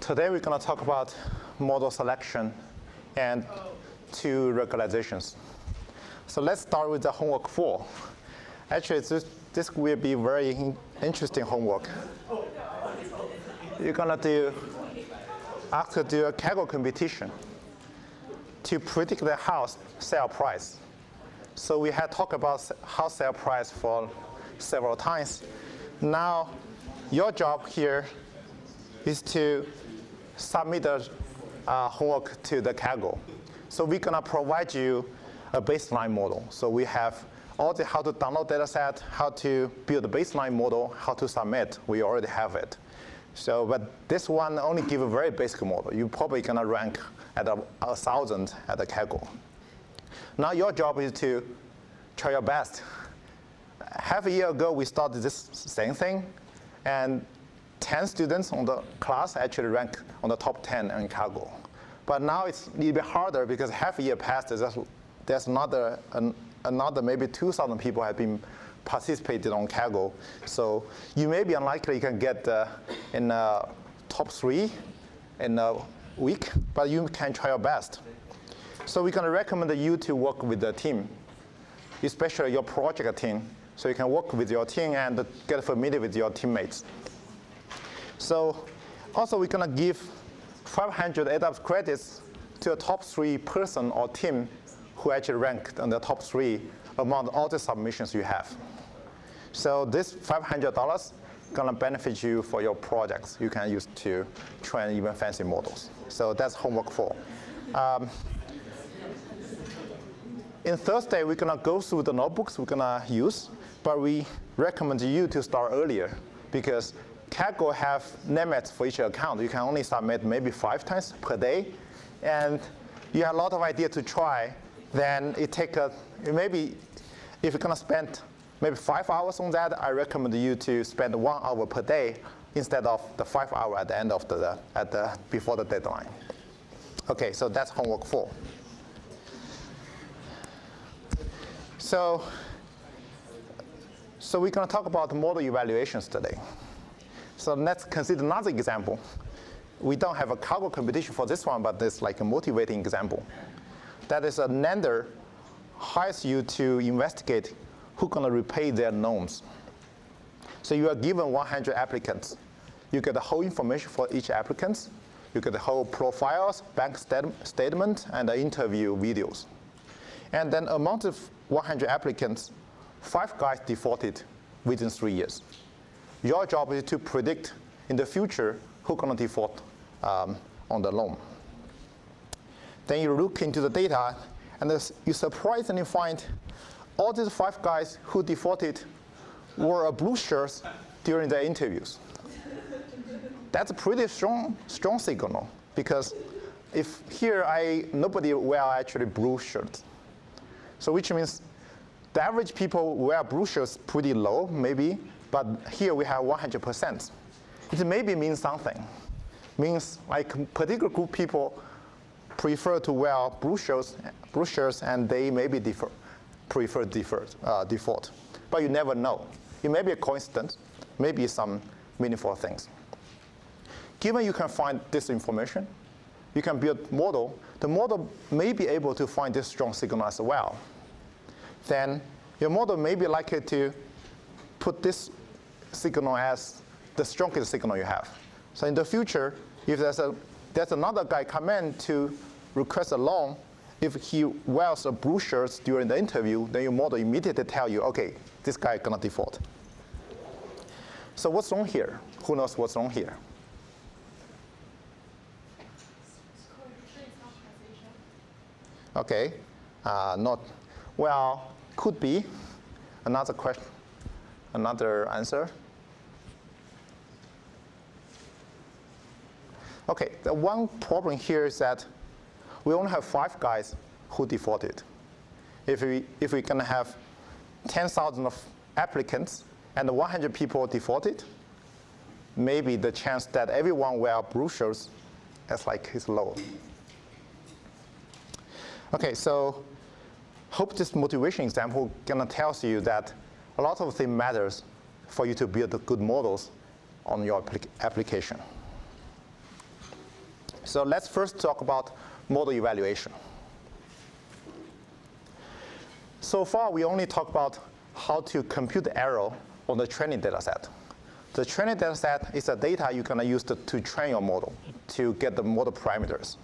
Today we're going to talk about model selection and two regularization. So let's start with the homework 4. Actually, this will be very interesting homework. You're going to ask to do a Kaggle competition to predict the house sale price. So we had talked about house sale price for several times. Now, your job here is to submit the homework to the Kaggle. So we're going to provide you a baseline model. So we have all the how to download data set, how to build a baseline model, how to submit. We already have it. So, but this one only give a very basic model. You're probably going to rank at 1,000 at the Kaggle. Now your job is to try your best. Half a year ago, we started this same thing, and 10 students on the class actually ranked on the top 10 in Kaggle. But now it's a little bit harder because half a year passed. There's another maybe 2,000 people have been participated on Kaggle. So you may be unlikely you can get in top 3 in a week, but you can try your best. So we're going to recommend you to work with the team, especially your project team, so you can work with your team and get familiar with your teammates. So also we're going to give 500 AWS credits to a top 3 person or team who actually ranked in the top 3 among all the submissions you have. So this $500 is going to benefit you for your projects you can use to train even fancy models. So that's homework 4. In Thursday, we're going to go through the notebooks we're going to use, but we recommend you to start earlier because Kaggle have limits for each account. You can only submit maybe 5 times per day, and you have a lot of ideas to try. Then it take maybe if you're going to spend maybe 5 hours on that, I recommend you to spend 1 hour per day instead of the 5 hours at the end of before the deadline. Okay, so that's homework 4. So we're going to talk about model evaluations today. So let's consider another example. We don't have a Kaggle competition for this one, but it's like a motivating example. That is a lender hires you to investigate who's going to repay their loans. So you are given 100 applicants. You get the whole information for each applicant. You get the whole profiles, bank statement, and the interview videos. And then among the 100 applicants, 5 guys defaulted within 3 years. Your job is to predict in the future who's going to default on the loan. Then you look into the data, and you surprisingly find all these 5 guys who defaulted were blue shirts during their interviews. That's a pretty strong signal, because if here nobody wear actually blue shirts. So which means the average people wear blue shirts pretty low, maybe, but here we have 100%. It maybe means something. Means like particular group people prefer to wear blue shirts, and they maybe prefer default. But you never know. It may be a coincidence, maybe some meaningful things. Given you can find this information, you can build model. The model may be able to find this strong signal as well. Then your model may be likely to put this signal as the strongest signal you have. So in the future, if there's another guy come in to request a loan, if he wears a blue shirt during the interview, then your model immediately tell you, okay, this guy is going to default. So what's wrong here? Who knows what's wrong here? Okay, not, well, could be. Another question, another answer. Okay, the one problem here is that we only have 5 guys who defaulted. If we're going to have 10,000 of applicants and 100 people defaulted, maybe the chance that everyone wear blue shirts is low. Okay, so hope this motivation example gonna tells you that a lot of things matters for you to build good models on your application. So let's first talk about model evaluation. So far, we only talked about how to compute the error on the training data set. The training data set is the data you're going to use to train your model, to get the model parameters.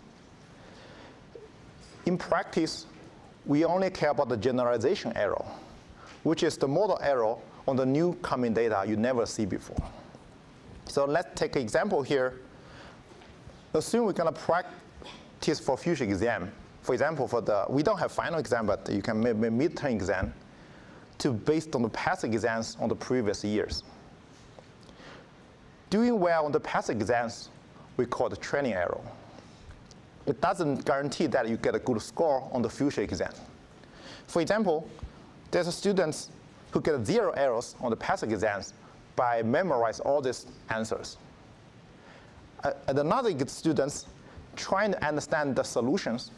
In practice, we only care about the generalization error, which is the model error on the new coming data you never see before. So let's take an example here. Assume we're going to practice for future exam. For example, we don't have final exam, but you can make midterm exam based on the past exams on the previous years. Doing well on the past exams, we call the training error. It doesn't guarantee that you get a good score on the future exam. For example, there's students who get 0 errors on the past exams by memorize all these answers. And another students trying to understand the solutions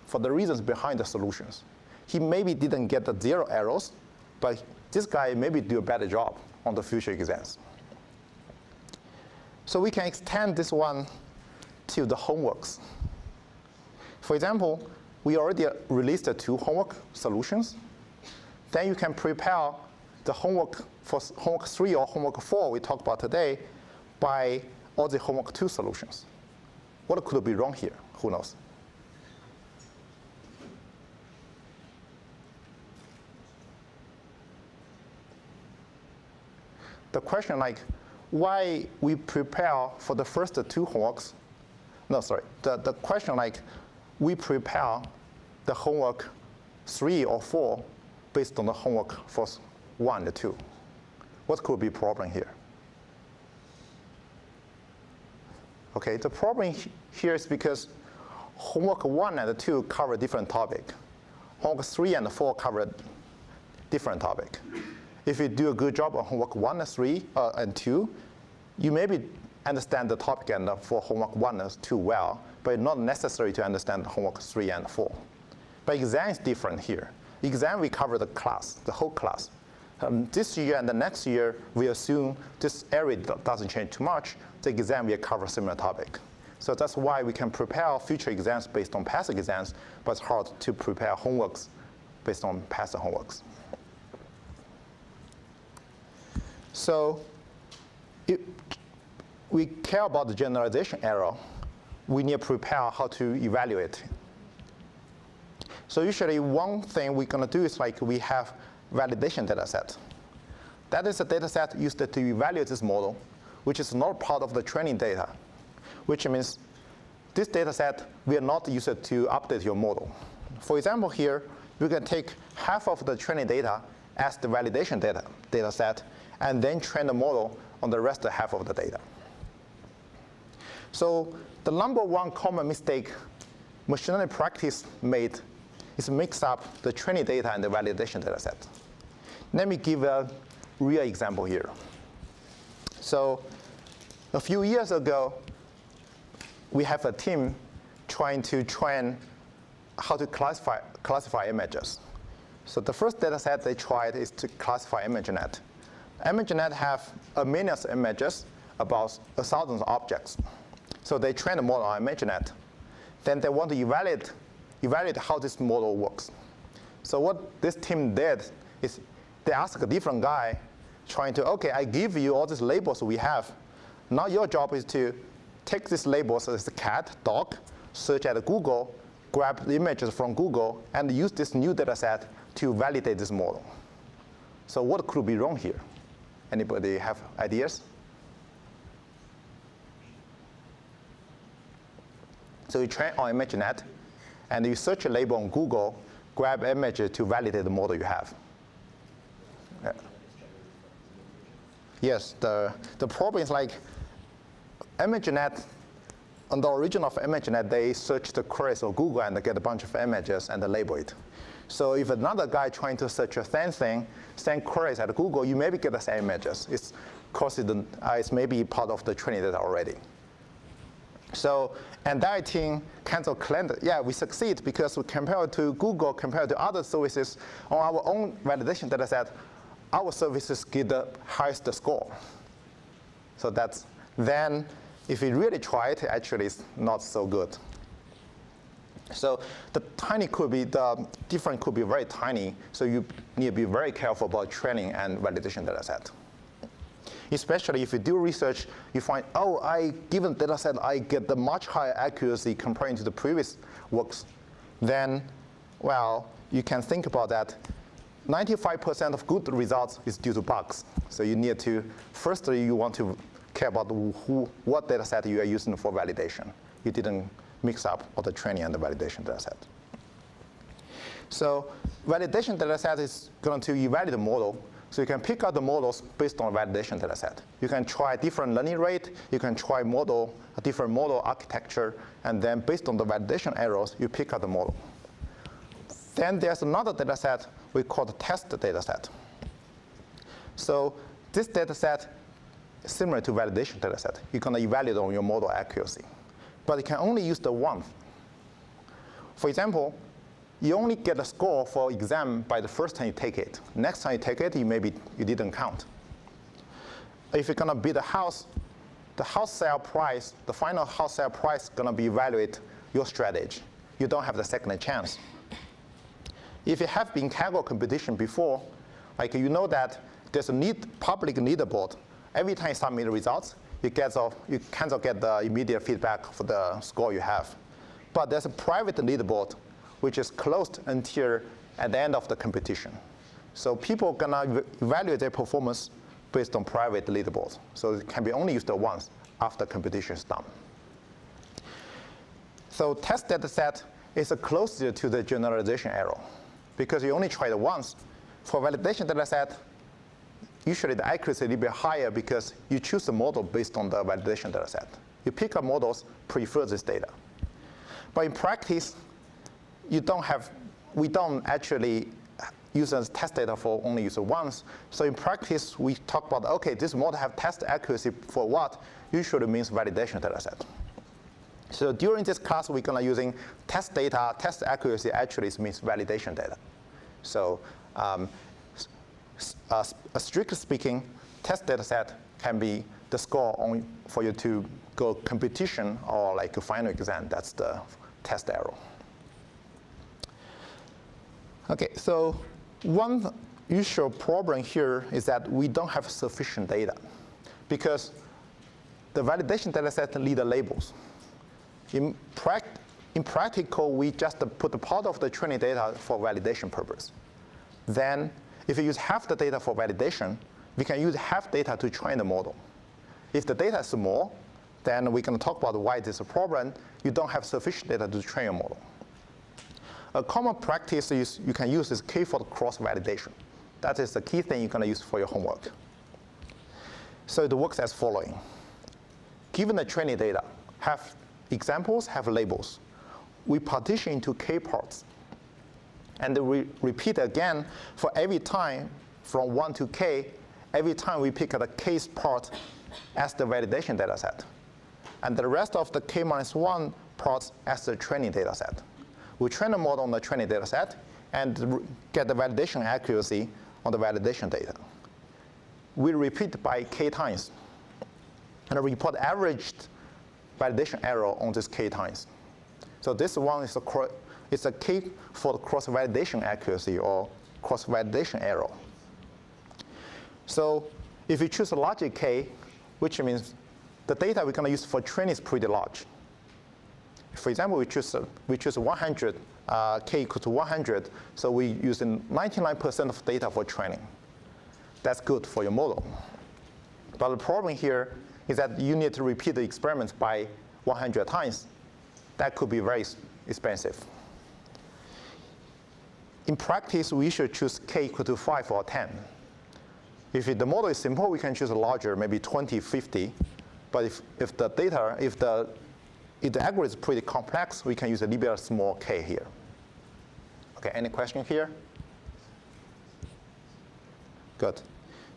for the reasons behind the solutions. He maybe didn't get the 0 errors, but this guy maybe do a better job on the future exams. So we can extend this one to the homeworks. For example, we already released the 2 homework solutions. Then you can prepare the homework for homework 3 or homework 4 we talked about today by all the homework 2 solutions. What could be wrong here? Who knows? The question like, why we prepare for the first 2 homeworks? No, sorry. The question like, we prepare the homework 3 or 4 based on the homework for 1 and 2. What could be a problem here? Okay, the problem here is because homework 1 and 2 cover different topic. Homework 3 and 4 cover different topic. If you do a good job on homework 1 and 3 and 2, you maybe understand the topic and for homework 1 and 2 well, but not necessary to understand homework 3 and 4. But exam is different here. Exam, we cover the class, the whole class. This year and the next year, we assume this area doesn't change too much. The exam will cover similar topic. So that's why we can prepare future exams based on past exams, but it's hard to prepare homeworks based on past homeworks. So if we care about the generalization error, we need to prepare how to evaluate. So usually one thing we're going to do is like we have validation data set. That is a data set used to evaluate this model, which is not part of the training data, which means this data set will not use it to update your model. For example here, you can take half of the training data as the validation data set, and then train the model on the rest of half of the data. So the number one common mistake machine learning practice made is mix up the training data and the validation data set. Let me give a real example here. So a few years ago, we have a team trying to train how to classify images. So the first data set they tried is to classify ImageNet. ImageNet have a million images, about 1,000 objects. So they train the model on ImageNet. Then they want to evaluate how this model works. So what this team did is they asked a different guy trying to, okay, I give you all these labels we have. Now your job is to take these labels as a cat, dog, search at Google, grab the images from Google, and use this new data set to validate this model. So what could be wrong here? Anybody have ideas? So you train on ImageNet, and you search a label on Google, grab image to validate the model you have. Yeah. Yes, the problem is like ImageNet, on the origin of ImageNet, they search the queries of Google and they get a bunch of images and they label it. So if another guy trying to search the same thing, same queries at Google, you maybe get the same images. It's maybe part of the training data already. So, and that team kind of claimed, yeah, we succeed because we compare to Google, compared to other services on our own validation data set, our services get the highest score. So then if you really try it, actually it's not so good. So the difference could be very tiny, so you need to be very careful about training and validation data set. Especially if you do research, you find, given data set, I get the much higher accuracy comparing to the previous works, then, well, you can think about that. 95% of good results is due to bugs. So you need to, firstly, you want to care about what data set you are using for validation. You didn't mix up all the training and the validation data set. So validation data set is going to evaluate the model. So you can pick out the models based on validation data set. You can try different learning rate. You can try a different model architecture. And then based on the validation errors, you pick out the model. Then there's another data set we call the test data set. So this data set is similar to validation data set. You're going to evaluate on your model accuracy. But you can only use the one. For example, you only get a score for exam by the first time you take it. Next time you take it, you didn't count. If you're going to bid a house, the house sale price, the final house sale price is going to be evaluate your strategy. You don't have the second chance. If you have been Kaggle competition before, like you know that there's a public leaderboard. Every time you submit the results, you kind of get the immediate feedback for the score you have. But there's a private leaderboard, which is closed until at the end of the competition. So people are going to evaluate their performance based on private leaderboards. So it can be only used once after competition is done. So test data set is closer to the generalization error because you only try it once. For validation data set, usually the accuracy is a little bit higher because you choose a model based on the validation data set. You pick up models, prefer this data. But in practice, we don't actually use as test data for only use once. So in practice, we talk about, okay, this model have test accuracy for what? Usually means validation data set. So during this class, we're going to using test data. Test accuracy actually means validation data. So strictly speaking, test data set can be the score only for you to go competition or like a final exam. That's the test error. Okay, so one usual problem here is that we don't have sufficient data because the validation data set need the labels. In practical, we just put the part of the training data for validation purpose. Then if you use half the data for validation, we can use half data to train the model. If the data is small, then we can talk about why this is a problem. You don't have sufficient data to train your model. A common practice is you can use this k-fold cross-validation. That is the key thing you're going to use for your homework. So it works as following. Given the training data, have examples, have labels. We partition into k parts. And we repeat again for every time from 1 to k, every time we pick the k's part as the validation data set. And the rest of the k-1 parts as the training data set. We train the model on the training data set and get the validation accuracy on the validation data. We repeat by k times and report averaged validation error on this k times. So this one is a k for the cross-validation accuracy or cross-validation error. So if you choose a larger k, which means the data we're going to use for training is pretty large. For example, we choose 100, k equal to 100, so we're using 99% of data for training. That's good for your model. But the problem here is that you need to repeat the experiments by 100 times. That could be very expensive. In practice, we should choose k equal to 5 or 10. If the model is simple, we can choose a larger, maybe 20, 50. But if the algorithm is pretty complex, we can use a little bit small k here. Okay, any question here? Good.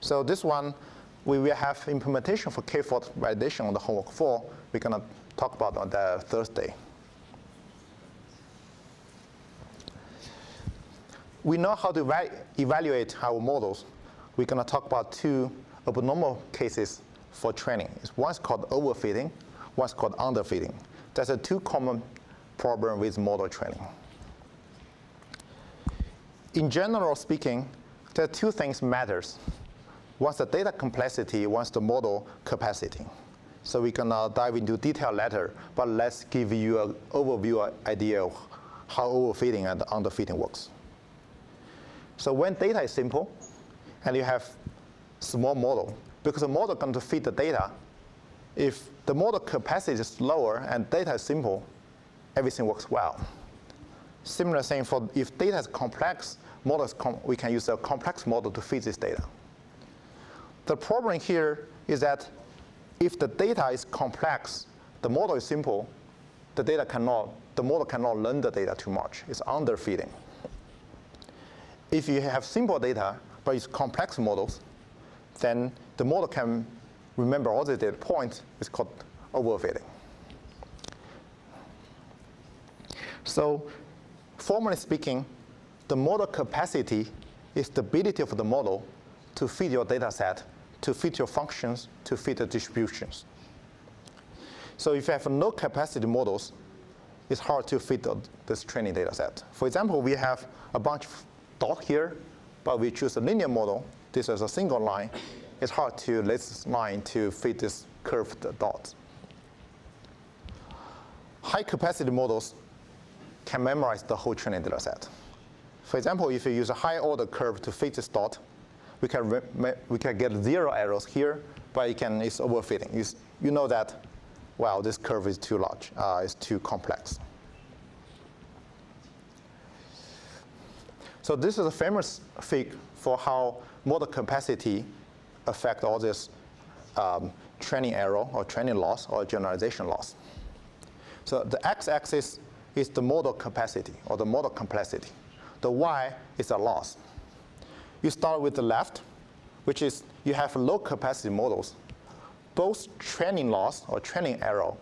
So this one, we will have implementation for k-fold validation on the homework 4. We're going to talk about on the Thursday. We know how to evaluate our models. We're going to talk about 2 abnormal cases for training. One is called overfitting. one's called underfitting. That's a two common problem with model training. In general speaking, there are two things matters. One's the data complexity, one's the model capacity. So we can dive into detail later, but let's give you an overview idea of how overfitting and underfitting works. So when data is simple, and you have small model, because the model is going to fit the data, if the model capacity is lower and data is simple, everything works well. Similar thing for if data is complex, we can use a complex model to fit this data. The problem here is that if the data is complex, the model is simple, the model cannot learn the data too much. It's underfitting. If you have simple data, but it's complex models, then the model can remember all the data points. It's called overfitting. So formally speaking, the model capacity is the ability of the model to fit your data set, to fit your functions, to fit the distributions. So if you have no capacity models, it's hard to fit this training data set. For example, we have a bunch of dots here, but we choose a linear model. This is a single line. It's hard to let this line to fit this curved dots. High capacity models can memorize the whole training data set. For example, if you use a high order curve to fit this dot, we can get 0 errors here, but it's overfitting. You know that, wow, this curve is too large, it's too complex. So this is a famous fig for how model capacity affect all this training error or training loss or generalization loss. So the x-axis is the model capacity or the model complexity. The y is the loss. You start with the left, which is you have low capacity models. Both training loss or training error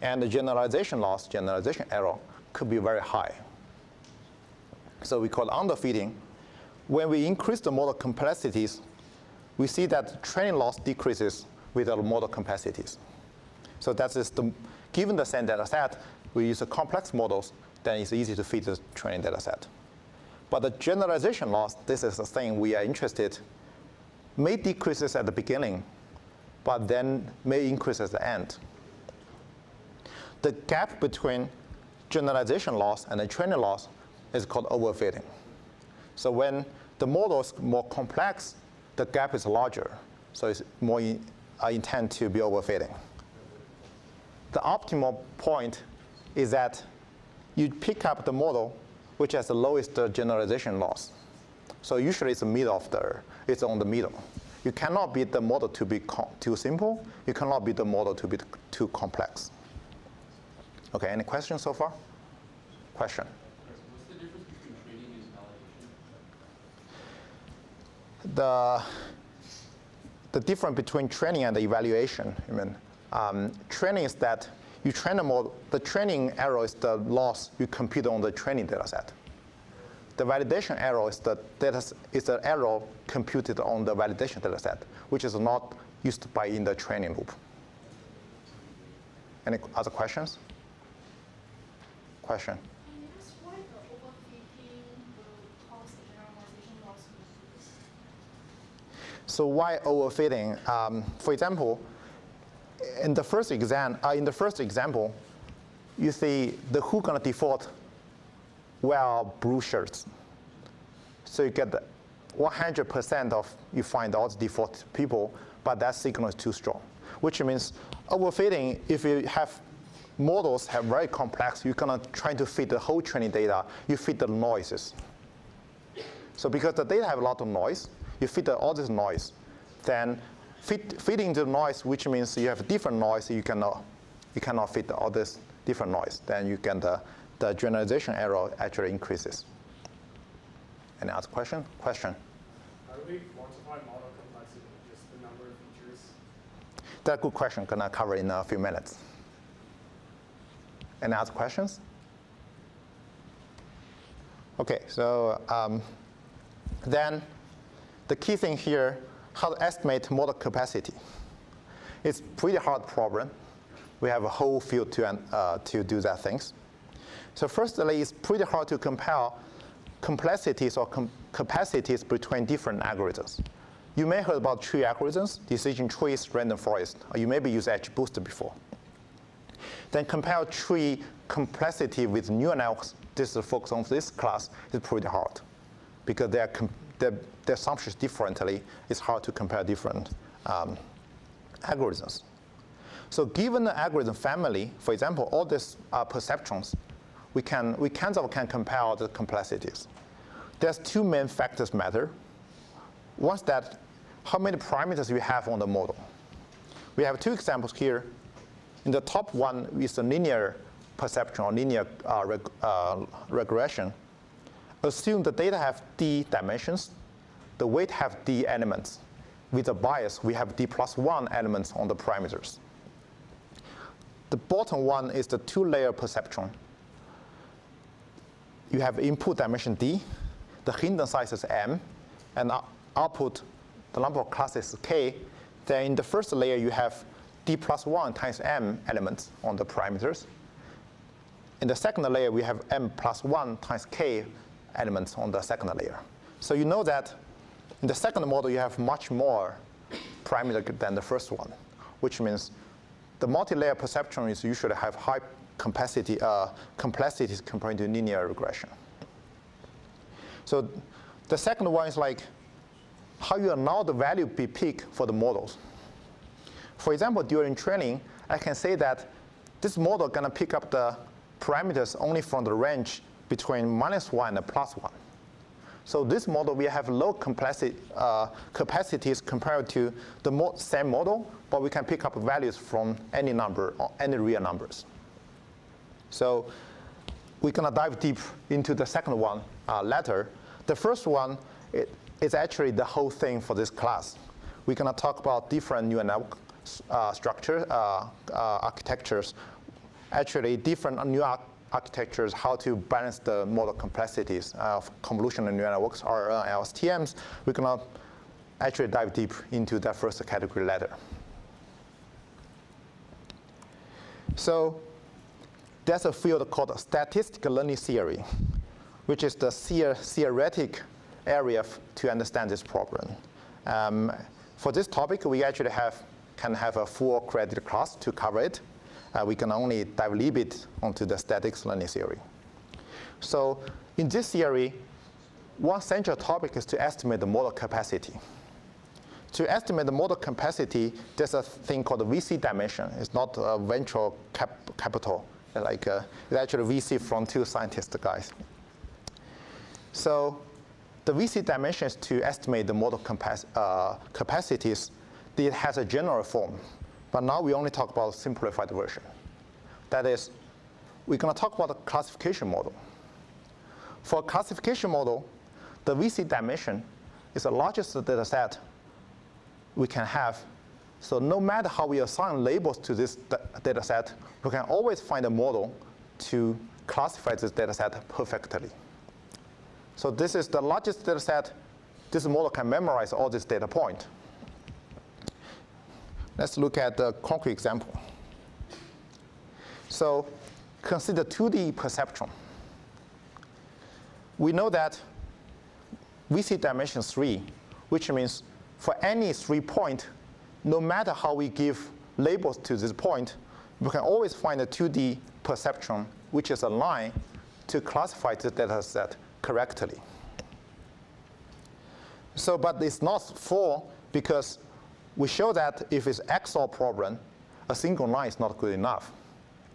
and the generalization loss, generalization error could be very high. So we call it underfitting. When we increase the model complexities, we see that training loss decreases with the model capacities. So that is given the same data set, we use a complex models, then it's easy to fit the training data set. But the generalization loss, this is the thing we are interested, may decreases at the beginning, but then may increase at the end. The gap between generalization loss and the training loss is called overfitting. So when the model is more complex, the gap is larger. So it's more intend to be overfitting. The optimal point is that you pick up the model which has the lowest generalization loss. So usually it's it's on the middle. You cannot beat the model to be too simple. You cannot beat the model to be too complex. Okay, any questions so far? Question? What's the difference between training and validation? The difference between training and the evaluation, training is that you train a model. The training error is the loss you compute on the training data set. The validation error is the error computed on the validation data set, which is not used in the training loop. Any other questions? Question? That's why the overfitting will cause the generalization loss. So why overfitting? For example, in the first example, you see the who gonna default wear blue shirts. So you get 100% of you find all the default people, but that signal is too strong, which means overfitting. If you have models have very complex, you're gonna try to fit the whole training data. You fit the noises. So because the data have a lot of noise, you fit all this noise, then fitting the noise, which means you have different noise, you cannot fit all this different noise. Then you can the generalization error actually increases. Any other question? Question? How do we quantify model complexity? Just the number of features? That's a good question. Gonna cover in a few minutes. Any other questions? Okay, so then the key thing here, how to estimate model capacity. It's pretty hard problem. we have a whole field to do that things. So firstly, it's pretty hard to compare complexities or capacities between different algorithms. You may have heard about tree algorithms, decision trees, random forest, or you maybe use XGBoost before. Then compare tree complexity with neural networks. This is the focus on this class. It's pretty hard because their assumptions differently. It's hard to compare different algorithms. So given the algorithm family, for example, all these perceptrons, we kind of can compare the complexities. There's two main factors matter. One's that how many parameters you have on the model. We have two examples here. In the top one is the linear perceptron or linear regression. Assume the data have d dimensions, the weight have d elements. With a bias, we have d+1 elements on the parameters. The bottom one is the two-layer perceptron. You have input dimension d, the hidden size is m, and output, the number of classes is k. Then in the first layer, you have d+1 times m elements on the parameters. In the second layer, we have m+1 times k elements on the second layer. So you know that in the second model, you have much more parameter than the first one, which means the multi-layer perceptron is usually have high complexities compared to linear regression. So the second one is like how you allow the value be picked for the models. For example, during training, I can say that this model gonna pick up the parameters only from the range between -1 and +1. So this model, we have low capacities compared to the same model, but we can pick up values from any number or any real numbers. So we're gonna dive deep into the second one later. The first one is actually the whole thing for this class. We're gonna talk about different neural network architectures, actually different neural architectures, how to balance the model complexities of convolutional neural networks or LSTMs. We're gonna actually dive deep into that first category later. So there's a field called statistical learning theory, which is the theoretic area to understand this problem. For this topic, we actually can have a full credit class to cover it. We can only dive a little bit onto the statistics learning theory. So in this theory, one central topic is to estimate the model capacity. To estimate the model capacity, there's a thing called the VC-Dimension. It's not a venture capital. It's actually VC from two scientist guys. So the VC-Dimension is to estimate the model capacities. It has a general form. But now we only talk about a simplified version. That is, we're going to talk about the classification model. For a classification model, the VC-Dimension is the largest data set we can have. So no matter how we assign labels to this data set, we can always find a model to classify this data set perfectly. So this is the largest data set. This model can memorize all these data points. Let's look at the concrete example. So consider 2D perceptron. We know that VC dimension 3, which means for any 3 point, no matter how we give labels to this point, we can always find a 2D perceptron, which is a line to classify the data set correctly. So, but it's not full because we show that if it's XOR problem, a single line is not good enough.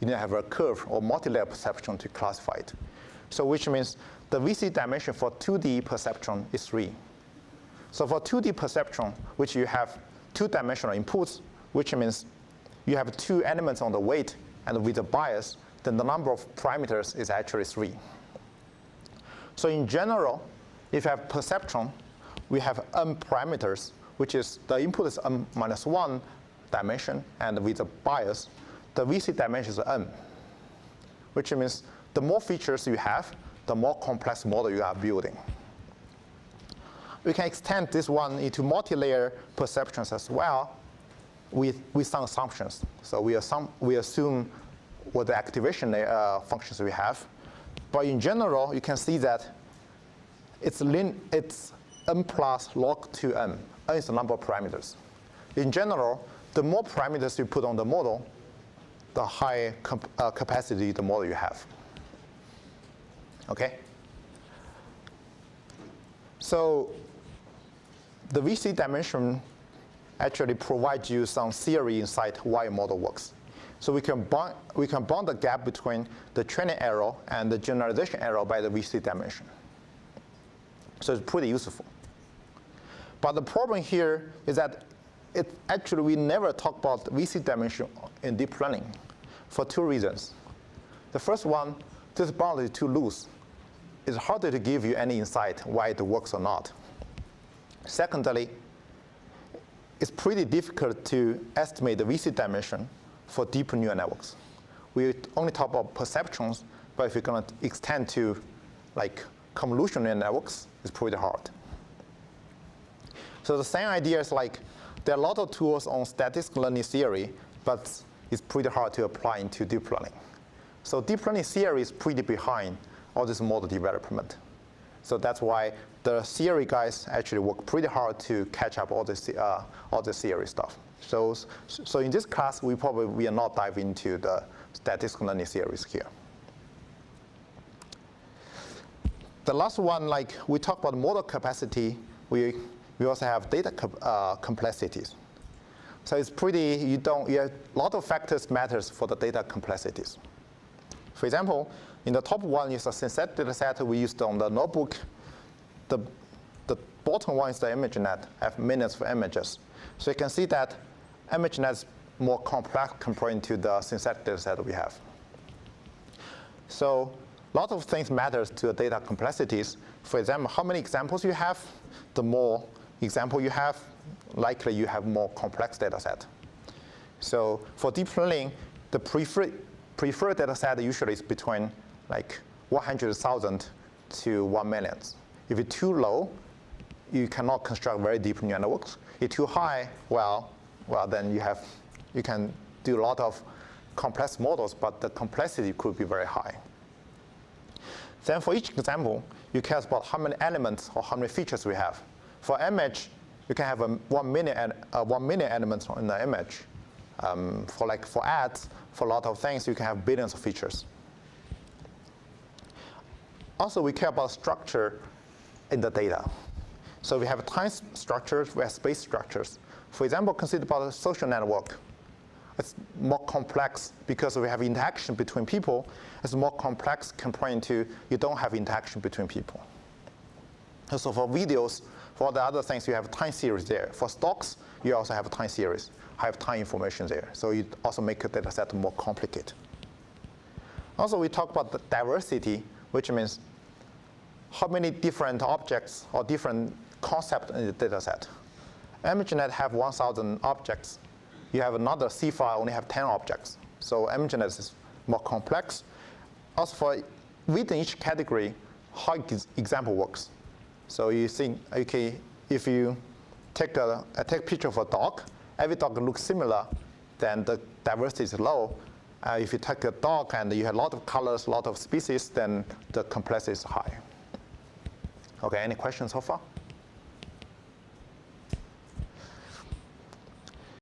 You need to have a curve or multi-layer perceptron to classify it. So which means the VC dimension for 2D perceptron is 3. So for 2D perceptron, which you have 2-dimensional inputs, which means you have 2 elements on the weight, and with a bias, then the number of parameters is actually 3. So in general, if you have perceptron, we have m parameters, which is the input is m-1 dimension, and with a bias, the VC dimension is m, which means the more features you have, the more complex model you are building. We can extend this one into multi-layer perceptrons as well. with some assumptions. So we assume what the activation functions we have. But in general, you can see that it's n plus log 2n. N is the number of parameters. In general, the more parameters you put on the model, the higher capacity the model you have. Okay? So the VC dimension actually provides you some theory inside why a model works. So we can bond the gap between the training error and the generalization error by the VC dimension. So it's pretty useful. But the problem here is that actually we never talk about VC dimension in deep learning for two reasons. The first one, this boundary is too loose. It's harder to give you any insight why it works or not. Secondly, it's pretty difficult to estimate the VC dimension for deep neural networks. We only talk about perceptrons, but if you're going to extend to like convolutional neural networks, it's pretty hard. So the same idea is like there are a lot of tools on statistical learning theory, but it's pretty hard to apply into deep learning. So deep learning theory is pretty behind all this model development. So that's why the theory guys actually work pretty hard to catch up all this theory stuff. So in this class, we are not diving into the statistical learning theories here. The last one, like we talked about model capacity, we also have data complexities. So it's pretty, a lot of factors matters for the data complexities. For example, in the top one is a synthetic data set we used on the notebook. The bottom one is the ImageNet, have millions of images. So you can see that ImageNet is more complex compared to the synthetic data set we have. So a lot of things matters to the data complexities. For example, how many examples you have, the more example you have, likely you have more complex data set. So for deep learning, the preferred data set usually is between like 100,000 to 1 million. If it's too low, you cannot construct very deep neural networks. If too high, well, then you can do a lot of complex models, but the complexity could be very high. Then for each example, you care about how many elements or how many features we have. For image, you can have 1 million elements in the image. For ads, for a lot of things, you can have billions of features. Also, we care about structure in the data. So we have time structures, we have space structures. For example, consider about a social network. It's more complex because we have interaction between people. It's more complex compared to you don't have interaction between people. So for videos, for the other things, you have time series there. For stocks, you also have a time series, have time information there. So you also make a data set more complicated. Also, we talk about the diversity, which means how many different objects or different concepts in the data set. ImageNet have 1,000 objects. You have another C file only have 10 objects. So ImageNet is more complex. Also for within each category, how example works. So you think, okay, if you take a picture of a dog, every dog looks similar, then the diversity is low. If you take a dog and you have a lot of colors, a lot of species, then the complexity is high. Okay, any questions so far?